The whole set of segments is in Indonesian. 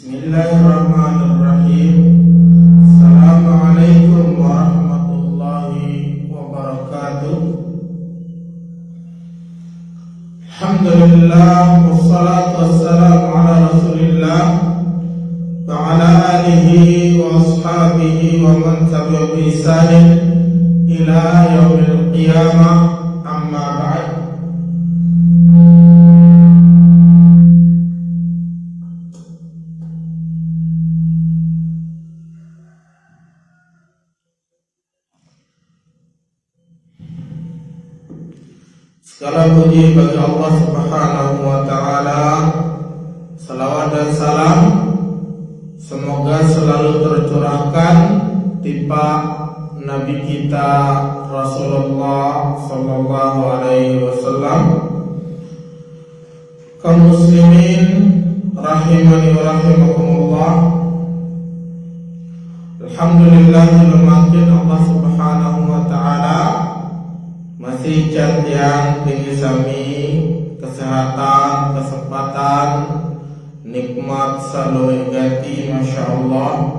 Bismillahirrahmanirrahim. Assalamualaikum warahmatullahi wabarakatuh. Alhamdulillah, wassalatu wassalamu ala rasulillah wa ala alihi wa ashabihi wa man tabi'ahu bi ihsanin ila yaumil qiyamah, amma ba'd. Segala puji bagi Allah Subhanahu wa taala. Salawat dan salam semoga selalu tercurahkan tipa Nabi kita Rasulullah sallallahu alaihi wasallam. Kaum muslimin rahimani wa rahimakumullah. Alhamdulillahirabbil Allah Subhanahu wa taala masih yang tinggi sami kesehatan, kesempatan, nikmat selalu gati, masya Allah.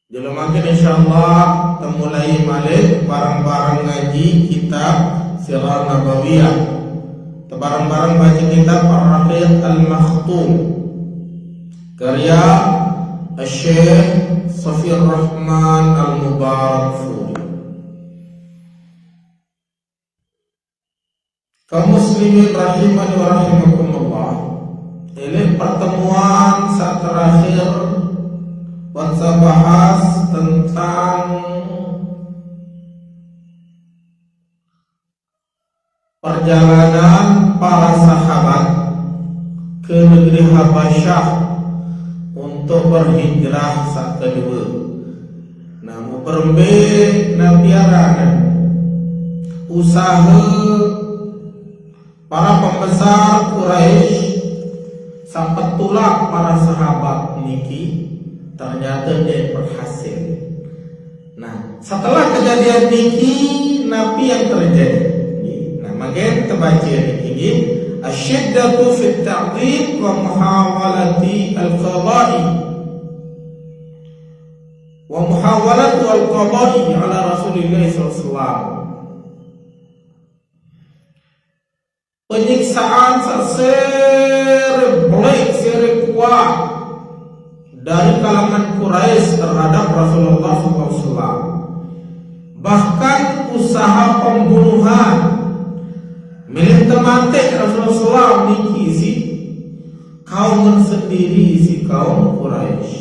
Jadi makin insya Allah temulai malik barang-barang ngaji kitab Sirah Nabawiyah, barang-barang baca kitab Ar-Rafiq Al-Makhtum karya Syekh Safiyur Rahman Al-Mubarak. Kaum muslimin rahimani wa rahimakumullah. Ini pertemuan saat terakhir kita bahas tentang perjalanan para sahabat ke negeri Habasyah untuk berhijrah saat kedua. Namun perembe nabiaran usaha para pembesar Quraisy sampai tulak para sahabat niki ternyata dia berhasil. Nah, setelah kejadian niki Nabi yang terjadi. Nah, makanya kita baca niki asyiddatu fit ta'dib wa muhawalati al-qada'i wa muhawalatu al-qada'i ala Rasulillah sallallahu alaihi wasallam. Penyiksaan seri kuat dari kalangan Quraisy terhadap Rasulullah SAW. Bahkan usaha pembunuhan milik tematik Rasulullah niki si kaum sendiri si kaum Quraisy.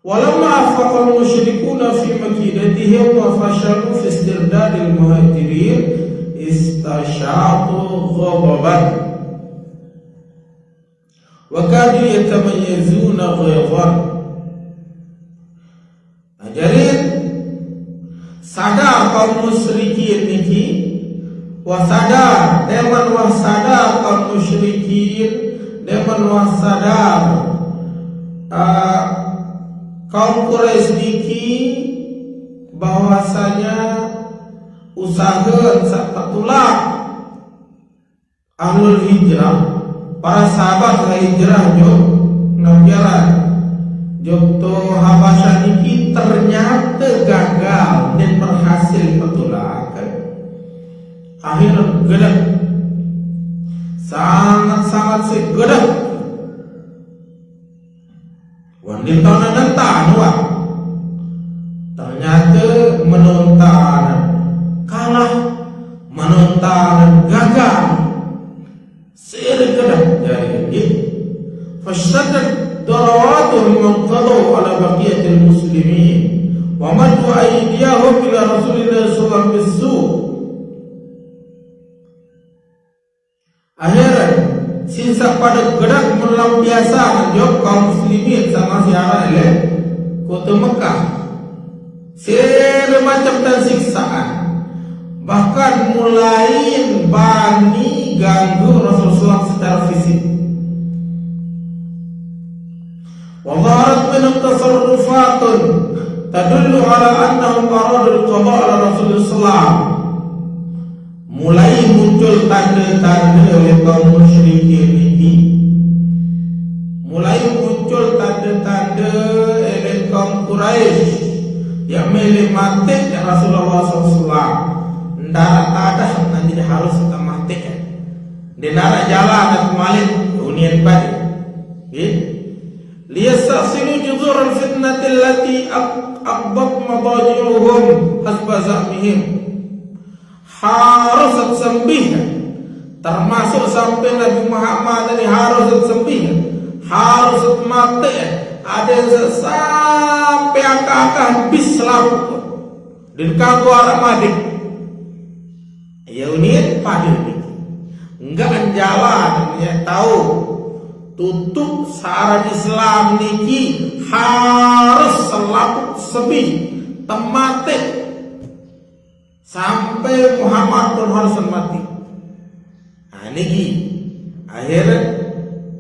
Walamma afaqal musyrikuna fi makidatihim wa fashalu fi istirdadil muhajirin istasyatu ghadaban wa kadu yatamayyazuna ghayzan. Ajarin sadar kaum musyrikin niki wasadar dewan wasadar kaum musyrikin dewan wasadar kaum Quraisy niki bahwasanya usaha saat tulak ahlul hijrah para sahabat hijrah jo nabiaran jokto Habasyah niki ternyata gagal dan berhasil petulakan. Akhirnya gedek sangat segedek wanita nantan wah ternyata menonton kalah, menonton gagal sirkedah jadi fashadat darawatuhum manqadu ala baqiyatil muslimin wa madu aydiyahum ila Rasulillah sallallahu alaihi wasallam. Akhirnya sisa pada gerak melampiasa menjawab kaum muslimin sama siara kota Mekah semacam dan siksaan, bahkan mulai bani ganggu Rasulullah secara fisik. Wa dhaharat minhum tasarrufatun tadullu ala annahum aradu al-qada ala Rasulullah. Mulai muncul tanda-tanda oleh kaum musyrikin ini beli mati ya Rasulullah SAW. Ndak ada nanti harus kita mati ya. Di nara jalan dan malik unian badi. Liyastasilu juzur al-fitnati allati aqbat madaji'uhum hasba za'mihim. Harus sembih, termasuk sampai Nabi Muhammad ini harus sembih, harus mati. Ada yang sampai angka-angka habis selalu dan kagak orang mati. Ya unian padi enggak jalan ya tahu tutup syarat Islam niki harus selalu sebih temate sampai Muhammad pun harus mati. Nah niki akhirnya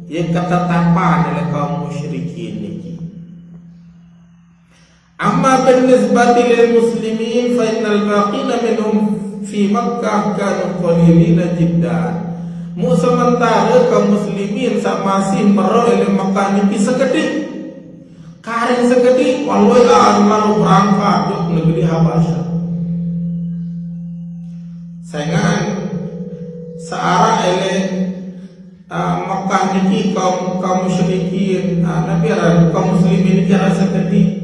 yang ketetapan oleh kaum musyrikin niki. Amma بالنسبة للمسلمين فإن الباقين منهم في Makkah kanu qalilina jiddan. Sementara kaum muslimin masih meroi di Makkah niki sekedhik. Karing sekedhik wallahi lalu berangkat ke negeri Habasyah. Sayangan searah ele Makkah niki kaum musyrikin nabi kaum muslimin kira sekedhik.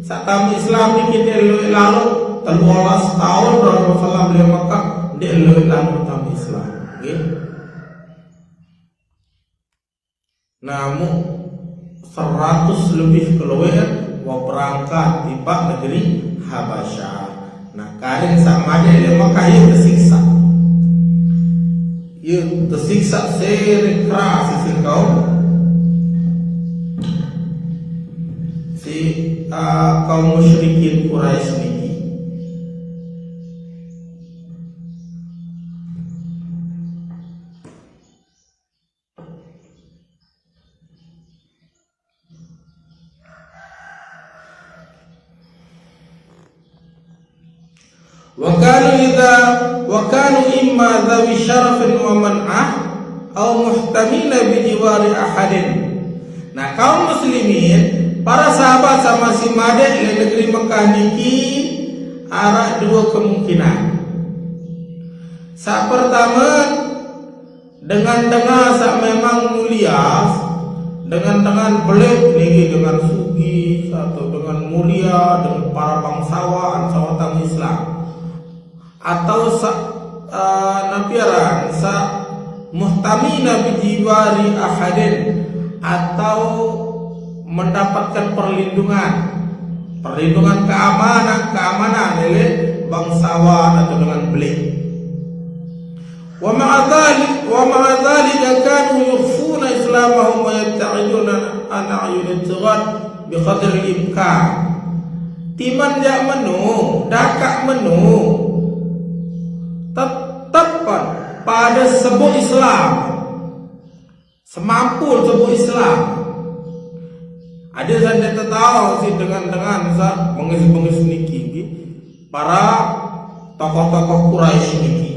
Saat Islam niki lalu 13 tahun Rasulullah di Makkah dia lalu tamu Islam. Namun 100 lebih keluar mau berangkat di negeri Habasyah. Nah kalian sama aja di Makkah yang tersiksa. Yang tersiksa sering keras sih kaum kaum musyrikin Quraisy niki. Wa kanu imma dhawi syarafin wa man'ah aw muhtamina bi jiwari ahadin. Nah kaum muslimin para sahabat sama si Made di negeri Mekah niki arah dua kemungkinan. Saat pertama dengan saat memang mulia, dengan belik niki dengan sugi atau dengan mulia dengan para bangsawan sawatan Islam atau napiaran sa muhtamina bijiwari ahadin atau mendapatkan perlindungan keamanan oleh bangsawan atau dengan belik. Wa ma'a dzalika kanu yukhfuna islamahum wa yabta'iduna an a'yunit tighat bi qadri al-imkan. Timan jak menu, dakak menu tetapkan pada sebuah Islam semampu sebuah Islam. Ada yang tahu sih dengan mengis niki para tokoh-tokoh Quraisy niki.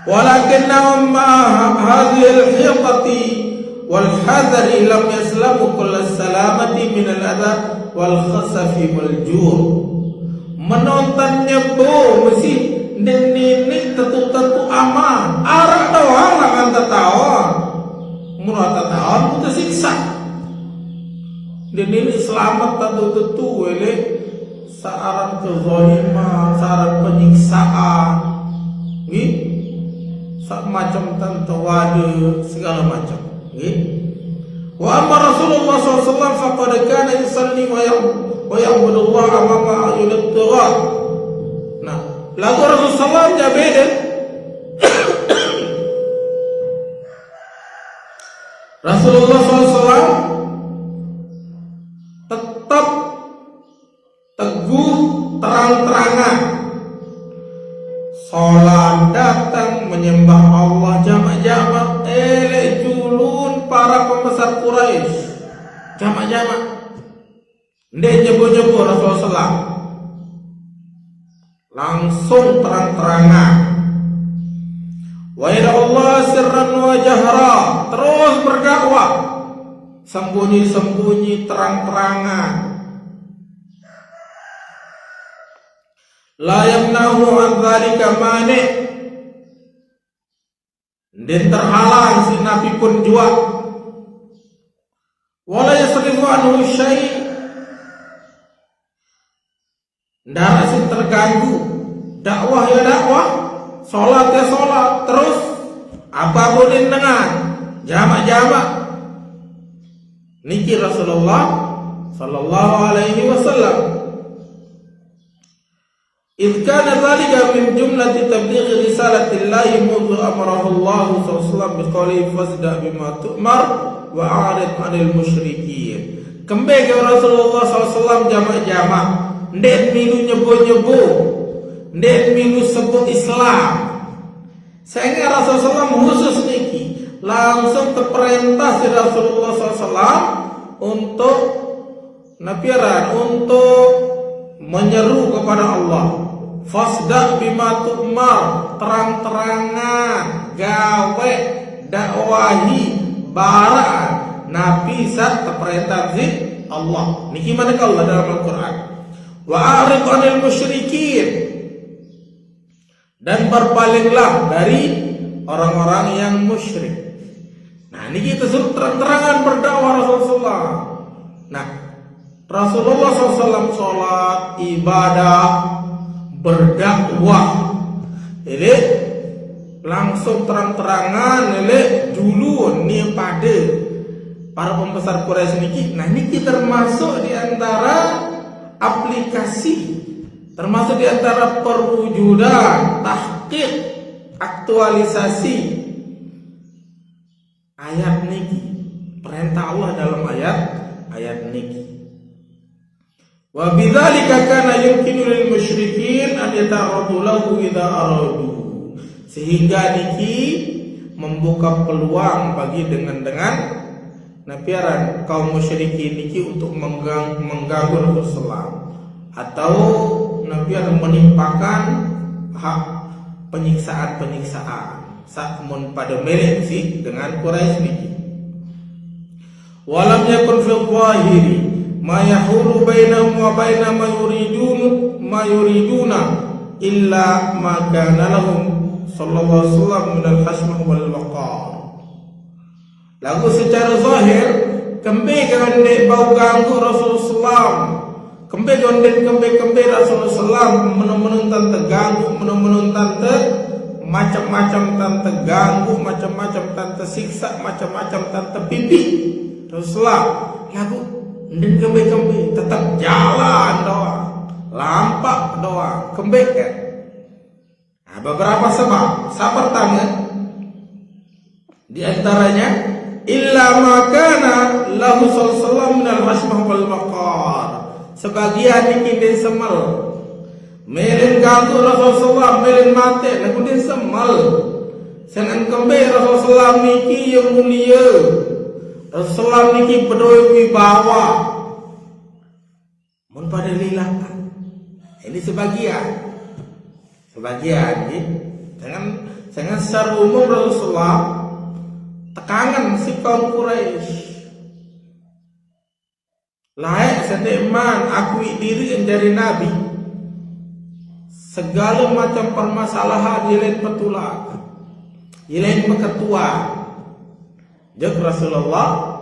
Walakinnahum hadhihi al-hiqati wal hadari lam yaslamu kull salamati min al-adha wal khasafi wal ju'. Menontonnya mesti nenek tentu aman. Arah doang akan tertawan. Murah tertawan tersiksa. Dan ini selamat tentu oleh searan kezaliman, searan penyiksaan, macam tentu wade segala macam. Wa amma Rasulullah SAW faqad kana yusalli wa ya'budu Allah amama ayunit tighat. Nah, lagu Rasulullah SAW beda. Rasulullah SAW tetap teguh terang-terangan sholat datang menyembah Allah jamak-jamak julun para pembesar Quraisy jamak-jamak ndek nyebut-nyebut Rasulullah langsung terang-terangan wa ila Allah sirran wa jahra terus berdakwah sembunyi-sembunyi terang-terangan la yamnahu an dzalika mani, dan terhalang si Nabi pun jua, wala yasrifu anhu syai', ndak sing terganggu, dakwah ya dakwah, salat ya salat, terus apapun dengan jamak-jamak niki Rasulullah sallallahu alaihi wasallam. Idh kana dhalika min jumlati tablighi risalatillahi mudhu amarahu Allah sallallahu alaihi wasallam biqawli fasda' bima tu'mar wa a'rid 'anil musyrikin. Kembali ke Rasulullah sallallahu alaihi wasallam jamak-jamak, ndek minu nyebo-nyebo, ndek minu sebut Islam. Sehingga Rasulullah SAW khusus niki langsung terperintah si Rasulullah SAW untuk napiaran, untuk menyeru kepada Allah. Fasda' bima tu'mar, terang-terangan gawe dakwahi barang Nabi saat terperintah si Allah. Niki mana Allah dalam Al-Quran. Wa a'rid 'anil musyrikin, dan berpalinglah dari orang-orang yang musyrik. Nah, ini kita suruh terang-terangan berdakwah Rasulullah. Nah, Rasulullah SAW sholat, ibadah, berdakwah, ini langsung terang-terangan, ini dulu nih pada para pembesar Quraisy niki. Nah, ini termasuk di antara aplikasi, termasuk di antara perwujudan, tahqiq, aktualisasi ayat niki, perintah Allah dalam ayat niki. Wa bidzalika kana yumkinu lil musyrikin an yata'arradu lahu idza aradu, sehingga niki membuka peluang bagi dengan napiaran kaum musyrikin niki untuk mengganggu Rasulullah atau napiaran menimpakan hak penyiksaan sakmun pada melek sih dengan Quraisy niki. Walam yakun fil zahiri ma yahulu bainahum wa baina ma yuriduna illa ma kana lahum sallallahu alaihi wasallam min al-hashmah wal waqar. Lagu secara zahir kembali ke bau ganggu Rasulullah, kembali Rasulullah menun tante ganggu, menun tante macam-macam tante ganggu, macam-macam tante siksa, macam-macam tante pipi Rasulullah. Lagu dan kembali tetap jalan doang, lampak doang, kembali kan. Nah, beberapa sebab. Pertama, di antaranya illa makana lahu sallallahu min al-hashmah wal maqar, sebagian ini din semal melin ganggu Rasulullah, melin mate lagu din semal senan kembali Rasulullah niki yang mulia, Rasulullah niki pedoi wibawa mun pada lillah. Ini sebagian jangan secara umum Rasulullah tekanan si kaum Quraisy layak sedeman akui diri menjadi nabi, segala macam permasalahan yelain petulak, yelain peketua jak Rasulullah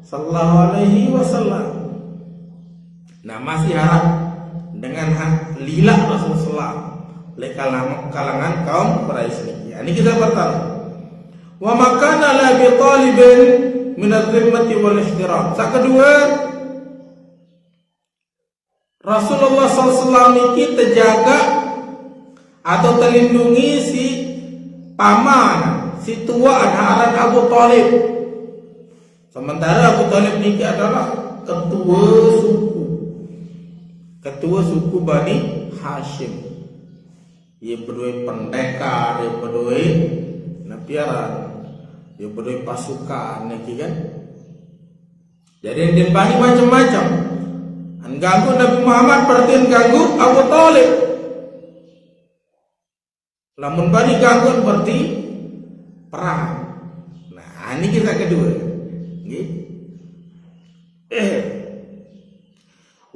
sallallahu alaihi wasallam. Nah, masih harap dengan hak lillah Rasulullah oleh kalangan kaum Quraisy ini. Ini kita pertama. Wa makana la bi talibin min az-zimmati wal ihtiram. Kedua, Rasulullah SAW ini terjaga atau terlindungi si paman, si tua anak Abu Thalib. Sementara Abu Thalib ini adalah ketua suku Bani Hashim. Ia berdua pendekar, ia berdua napiaran, ia berdua pasukan, kan? Jadi yang Bani macam-macam. Ganggu Nabi Muhammad berarti ganggu Abu Thalib. Lamun Bani ganggu berarti perang. Nah, ini kita kedua.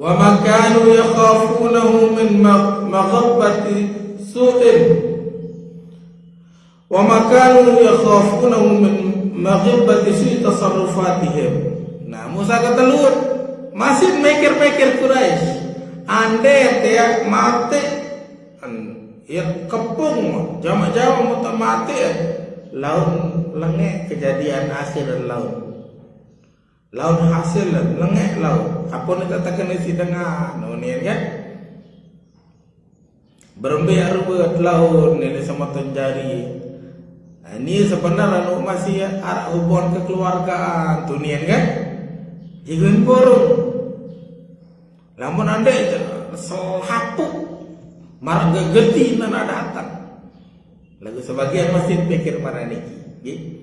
wa ma kanu yakhafunahu min maghabbati su'in wa ma kanu yakhafunahu min maghabbati su'i tasarrufatihim. Nah, Musa kata Lut masih mikir-mikir Quraisy, ande tiak mati ya kepung jama-jama muta mati laun lengek kejadian akhir laun hasil lengek laun apa ni katakan isi dengar nonian kan berembek ruwet laun ini sama tenjari. Nah, ini sebenarnya masih arah hubungan kekeluargaan tunian kan jigun borong lamun anda selapuk marah gegeti nana datang lagu sebagian masih pikir marah niki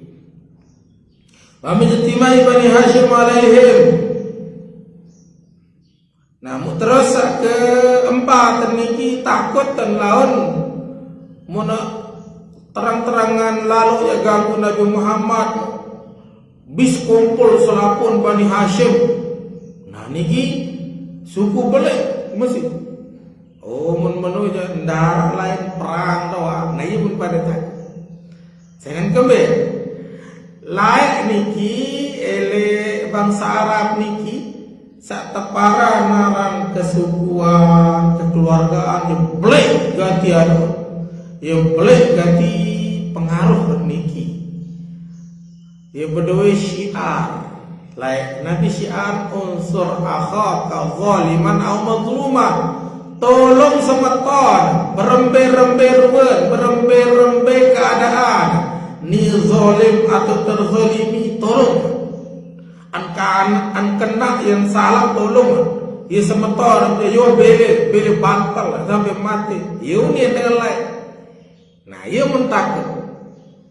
wa mijtimai Bani Hashim alaihim. Namun terus keempat niki takut dan laun muna terang-terangan lalu ya ganggu Nabi Muhammad bis kumpul selapun Bani Hashim. Nah niki suku belek mesti menu darah lain perang doa. Nah iya pun pada tak jangan kembali lain niki ele bangsa Arab niki sak tepara narang kesukuan kekeluargaan yang belek ganti yang belek ganti pengaruh niki ya berdua syiar lain nanti syiar unsur akhaka zaliman au mazluman. Tolong semeton berembe keadaan ni zalim atau terzalimi tolong an kena yang salah tolong ya semeton yo bele bantal sampai mati yo ni dengan lain. Nah ia mentakut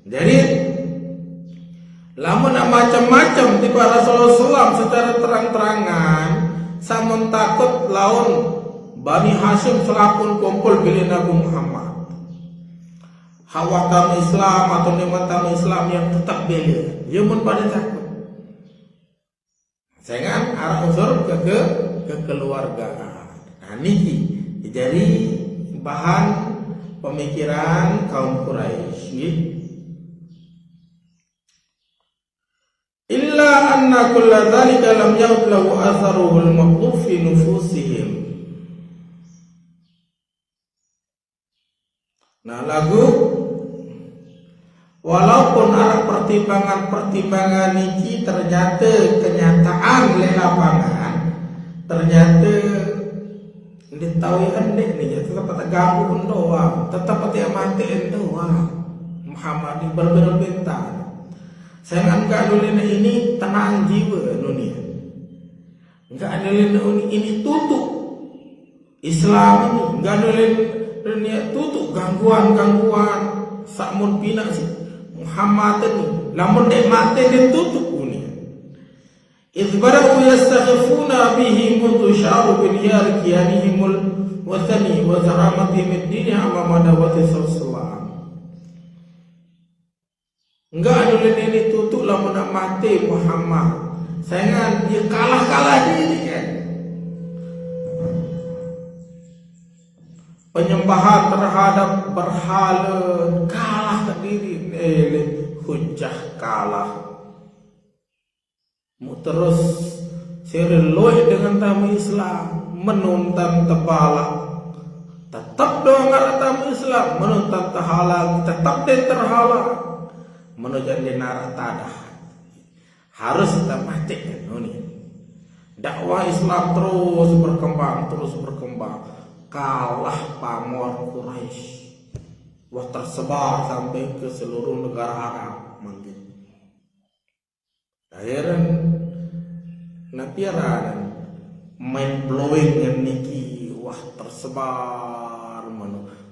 jadi lamun macam-macam tiba Rasulullah SAW secara terang-terangan sama takut laun Bani Hashim selapun kumpul bila Nabi Muhammad hawa tamu Islam atau nikmat tamu Islam yang tetap bela dia pun pada takut jangan arah unsur kekeluargaan. Nah niki jadi bahan pemikiran kaum Quraisy illa anna kulla dhalika lam ya'ud lahu atharuhu al-maqduf fi nufusihim. Nah lagu walaupun ada pertimbangan niki ternyata kenyataan le lapangan ternyata ditahui hendek nih tetap ganggu doang tetap pati mati doang Muhammad ini berbeda saya enggak nulin ini tenang jiwa dunia enggak nulin ini tutup Islam ini enggak nulin dunia tutup gangguan sakmun pina sih Muhammad ini namun dek mati dia tutup dunia idbarau yastaghfuna bihi mutusharu bin yar kiyanihimul wathani wa zaramatihim ad-dini amama dawati sallallahu enggak ada ini tutup namun nak mati Muhammad sayang dia kalah diri kan penyembahan terhadap berhala kalah sendiri hujah kalah terus sereloi dengan tamu Islam menuntan tepala tetap doang ada tamu Islam menuntan terhalang tetap dan terhalang menunjang dinara tadah harus kita mati kan dakwah Islam terus berkembang kalah pamor Quraisy wah tersebar sampai ke seluruh negara Arab mungkin akhirnya napiaran mind blowing yang niki wah tersebar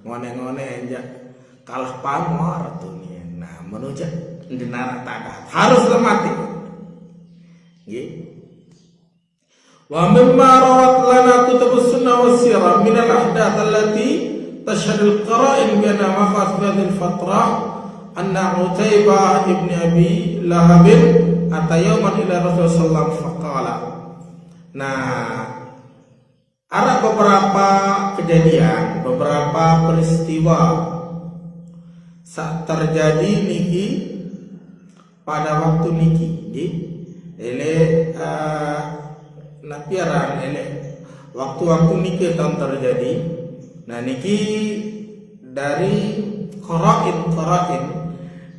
ngone aja kalah pamor tuh nih nah menuju denara tadah harus mati ومما روت لنا كتب السنة والسيرة من الأحداث التي تشهد القرائن بأن وقعت في هذه الفترة أن عتيبة ابن أبي لهب أتى يوما إلى رسول الله صلى الله عليه وسلم فقال nah Ada beberapa kejadian, beberapa peristiwa saat terjadi niki pada waktu niki, napiaran waktu-waktu niki tahun terjadi. Nah niki dari qara'in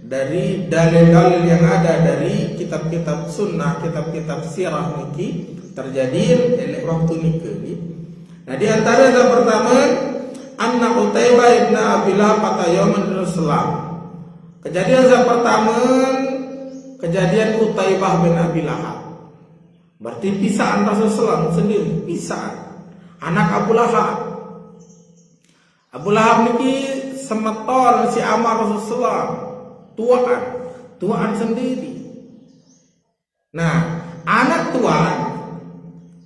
dari dalil-dalil yang ada dari kitab-kitab sunnah, kitab-kitab sirah niki terjadi waktu niki. Nah di antara yang pertama, anna Utaibah ibn Abilah patayoman Rasulullah. Kejadian yang pertama, kejadian Utaibah bin Abilah. Berarti pisahan Rasulullah sendiri, pisahan anak Abu Lahab. Abu Lahab niki semeton si Amar Rasulullah, tuaan sendiri. Nah, anak tuan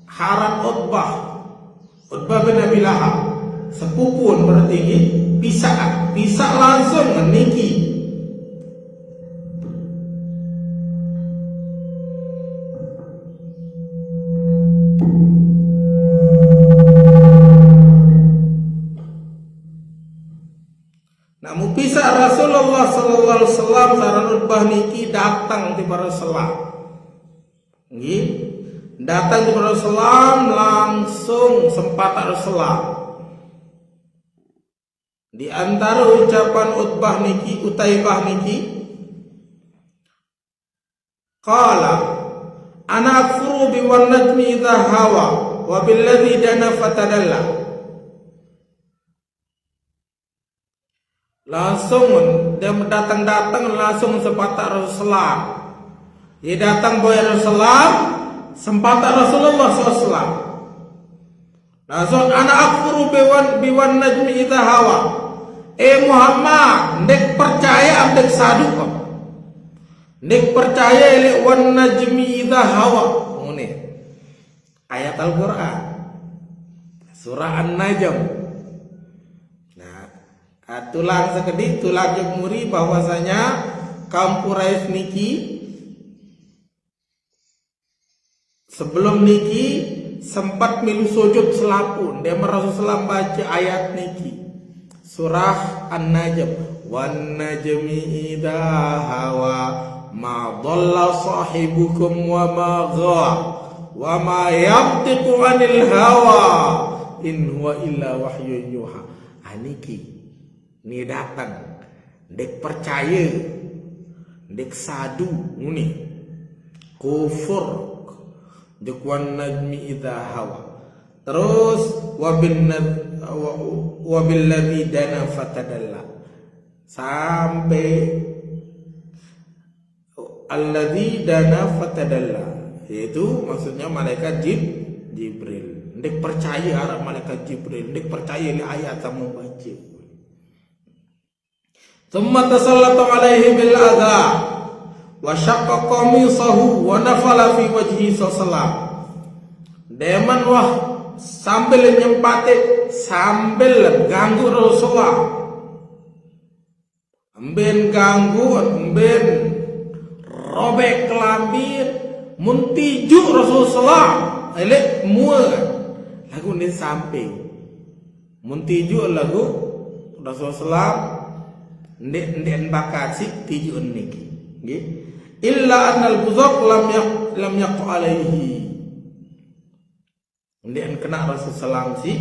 Haran Utbah bin Abi Lahab, sepupun berarti ini pisah langsung niki. Namun pisah Rasulullah sallallahu alaihi wasallam saran Utbah niki datang di Rasulullah. Nggih. Datang di Rasulullah langsung sempat Rasulullah. Di antara ucapan Utaibah niki, qala ana akfuru bi wan najmi idha hawa wa billadhi dana fatadalla. Langsung dia datang langsung sempat Rasulullah. Dia datang boy Rasulullah sempat Rasulullah SAW. Langsung anak akfuru biwan najmi idha hawa. Muhammad, ndek percaya ndek sadu kok. Ndek percaya li wan najmi idha hawa. Ini ayat Al-Qur'an. Surah An-Najm. Nah, tulang sekedip tulang jemuri bahwasanya kaum Quraisy niki sebelum niki sempat milu sujud selapun. Dia Rasulullah baca ayat niki surah An-Najm, wan najmi idha hawa ma dhalla sahibukum wa ma ghawa wa ma yantiqu anil hawa in huwa illa wahyun yuha. Aniki ni datang dek percaya dek sadu nguni kufur Jukwan najmi idha hawa. Terus wabilladhi dana fatadalla. Sampai alladhi dana fatadalla, yaitu maksudnya malaikat Jibril. Ndek percaya arah malaikat Jibril, ndek percaya li ayat kamu baca. Thumma tasallatu alaihi bil adha wa syaqqa qamisahu wa nafala fi wajhi sallallahu. Deman wah sambil nyempate, sambil ganggu Rasulullah. Amben ganggu, amben robek kelambir, muntiju Rasulullah. Elek mua lagu ni sampai muntiju lagu Rasulullah ndek bakat si tiju niki. Nggih. Illa annal buzaq lam yaqu alaihi. Ndek kena Rasulullah si,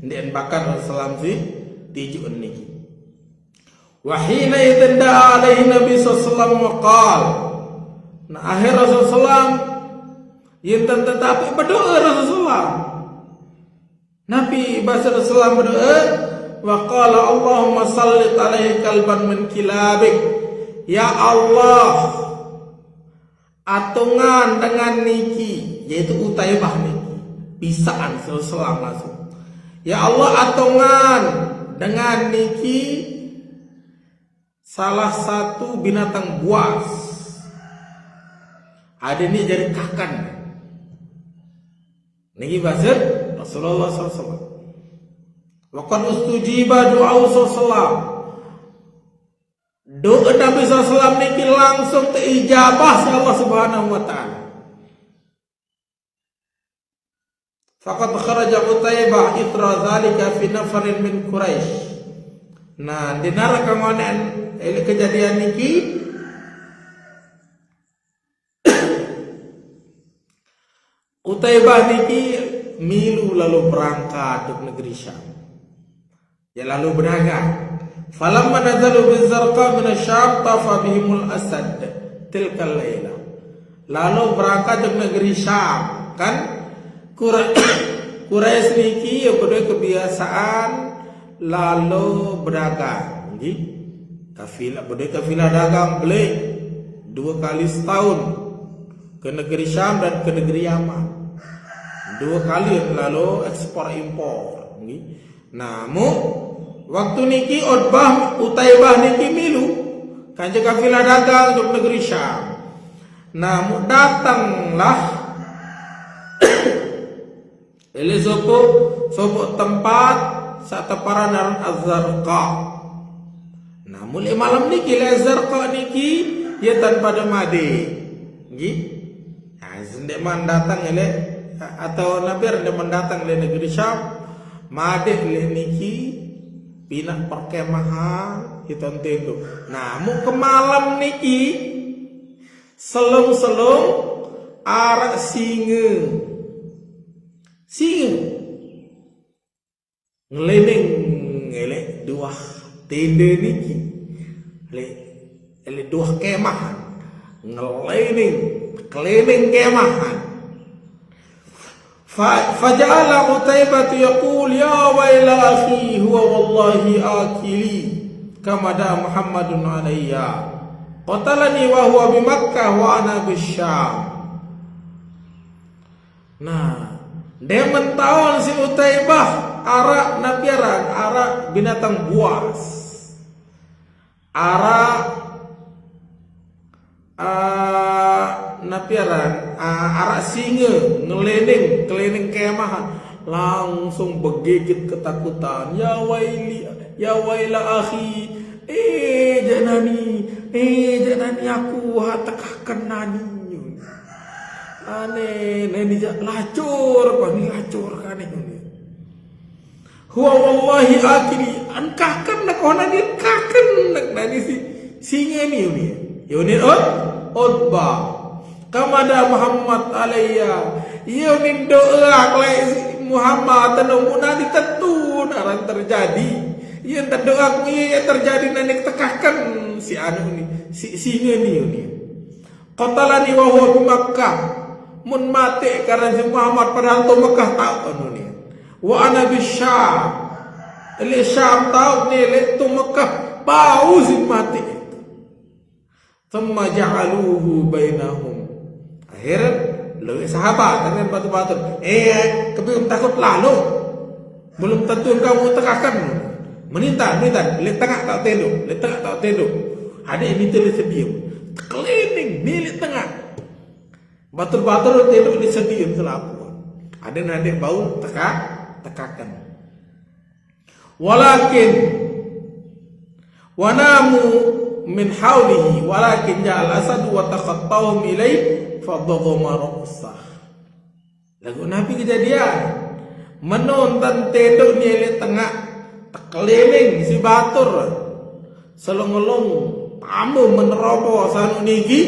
ndek bakar Rasulullah si tiju niki. Wa hina idza alaihi Nabi sallallahu alaihi wasallam qala. Nah akhir Rasulullah yinten tetapi berdoa Rasulullah. Nabi bahasa Rasulullah berdoa wa qala Allahumma sallit alaihi kalban min kilabik. Ya Allah, atungan dengan niki, yaitu Utaibah niki, pisaan selang langsung. Ya Allah, atungan dengan niki salah satu binatang buas. Ada ini jadi kakan. Niki bahasa Rasulullah SAW. Waqad ustujiba doa Rasulullah. Doa Nabi SAW niki langsung terijabah oleh Allah Subhanahu wa taala. Faqad kharaja Utaibah itra zalika fi nafarin min Quraisy. Nah, dinar kangonen kejadian niki Utaibah niki milu lalu berangkat ke negeri Syam. Ya lalu berdagang. Falamma nazalu bizarqa min asy-Syam tafa bihimul asad tilkal laila. Lalu berangkat ke negeri Syam, kan Quraisy niki ya pada kebiasaan lalu berdagang. Nggih. Kafilah dagang beli 2 kali setahun ke negeri Syam dan ke negeri Yaman. 2 kali lalu ekspor impor. Namun waktu niki Utaibah niki milu kanjeng kafilah dagang ke negeri Syam. Namun datanglah ele sopo tempat sataparan naran Az-Zarqa. Nah mulai malam niki Az-Zarqa niki ya tanpa made. Nggih. Nah sendeman datang ele atau nabi rendeman datang le negeri Syam, made le niki pindah perkemahan hiton tendo. Nah mu ke malam niki selong-selong arak singe ngeleneng ngele 2 tenda niki le 2 kemahan ngeleneng kemahan. Faja'ala Utaibah yaqul ya waila akhi huwa wallahi akili kama da Muhammadun alayya qatalani wa huwa bi Makkah wa ana bisyam. Nah, dia mentahun si Utaibah arak nabiaran, arak binatang buas, arak napiaran, arak singa ngeleneng kemahan, langsung begigit ketakutan. Ya waila akhi, janani aku hatakahkan nani. Aneh, nani lacur kan ini. Huwa wallahi akili, angkahkan nak ona dia kahkan nak nani si singa ni. Yoni Utbah. Kamada Muhammad alayya. Yoni doa klai Muhammad tanung nani tentu naran terjadi. Yang terdoa yang terjadi nani tekahkan si anu ni, si singa ni yoni. Qatalani wa huwa bi Makkah. Mun mati karena si Muhammad padahal tu Mekah tahu anu ni. Wa ana bisyam. Ile Syam tahu ni le tu Mekah bau si mati. Thumma ja'aluhu bainahum. Akhir le sahabat dengan batu-batu. Kebim takut lalu. Belum tentu kamu tegakkan. Menita, le tengah tak tendo. Ada ini tu le sediam. Keliling ni le tengah. Batur-batur tendo le sediam selapuan. Ada nanti bau tekakan. Walakin wanamu min haulihi walakin ja'al asad wa taqattahum ilai fadadhama ra'sah. Lagu Nabi kejadian menonton tendo ni le tengah keliling si batur selong-elong tamu meneroboh sanu niki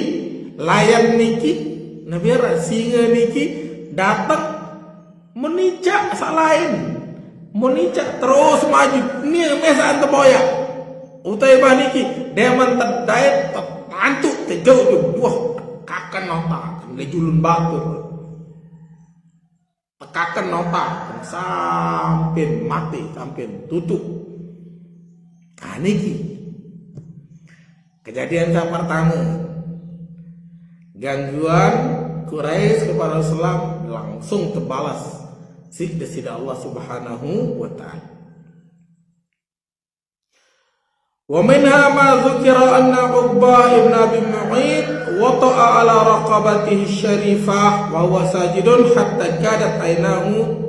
layang niki Nabi singa niki datang menicak salain menicak terus maju ni mesaan teboya Utaibah niki deman terdait terpantuk terjauh wah kakan nota ngejulun batur tekakan nota sampai mati sampai tutup. Nah niki kejadian yang pertama gangguan Quraisy kepada Islam langsung terbalas sida Allah Subhanahu wa taala. Wa minha ma dzukira anna Uqbah ibn Abi Mu'ayth wata'a ala raqabatihi syarifah wa huwa sajidun hatta kadat ainahu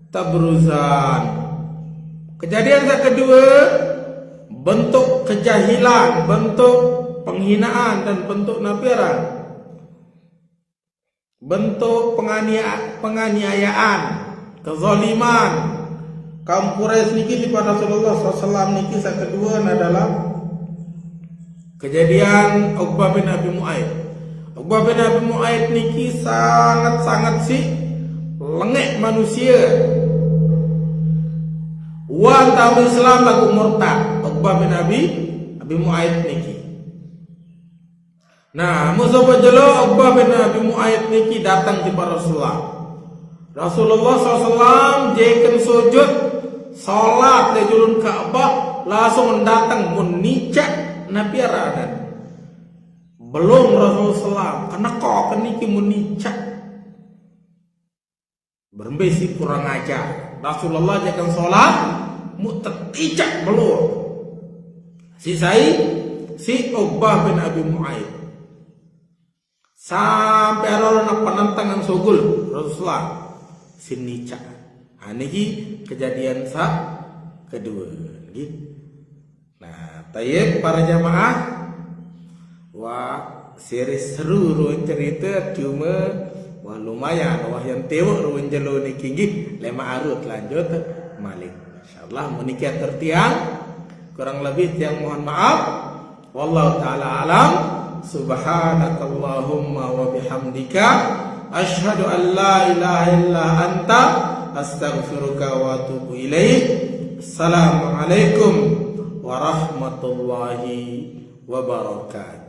tabruzan. Kejadian yang kedua, bentuk kejahilan, bentuk penghinaan dan bentuk nafiran. bentuk penganiayaan, kezaliman kaum Quraisy niki kepada Rasulullah SAW niki kedua adalah kejadian Uqbah bin Abi Mu'aid. Uqbah bin Abi Mu'aid niki sangat-sangat lengek manusia. Wan tahu Islam lagu murtad. Uqbah bin Abi Mu'aid niki. Nah, musuh jelo Uqbah bin Abi Mu'aid niki datang kepada Rasulullah. Rasulullah SAW jeken sujud salat di julun Ka'bah langsung datang menicak Nabi aradan. Belum Rasulullah SAW kena kok keniki menicak. Berembesi kurang ajar. Rasulullah jeken salat muteticak belum. Si Uqbah bin Abi Mu'aid sampai ada nak penentangan sogul Rasulullah sinica. Niki kejadian kedua. Nah, tayyib para jamaah, wah series seru ruang cerita cuma wah lumayan wah yang tewak ruang jelo niki lema arut lanjut malik. Insyaallah menikah tertiang kurang lebih yang mohon maaf. Wallahu taala alam. Subhanakallahumma wa bihamdika asyhadu an la ilaha illa anta astaghfiruka wa atubu ilaik. Assalamualaikum warahmatullahi wabarakatuh.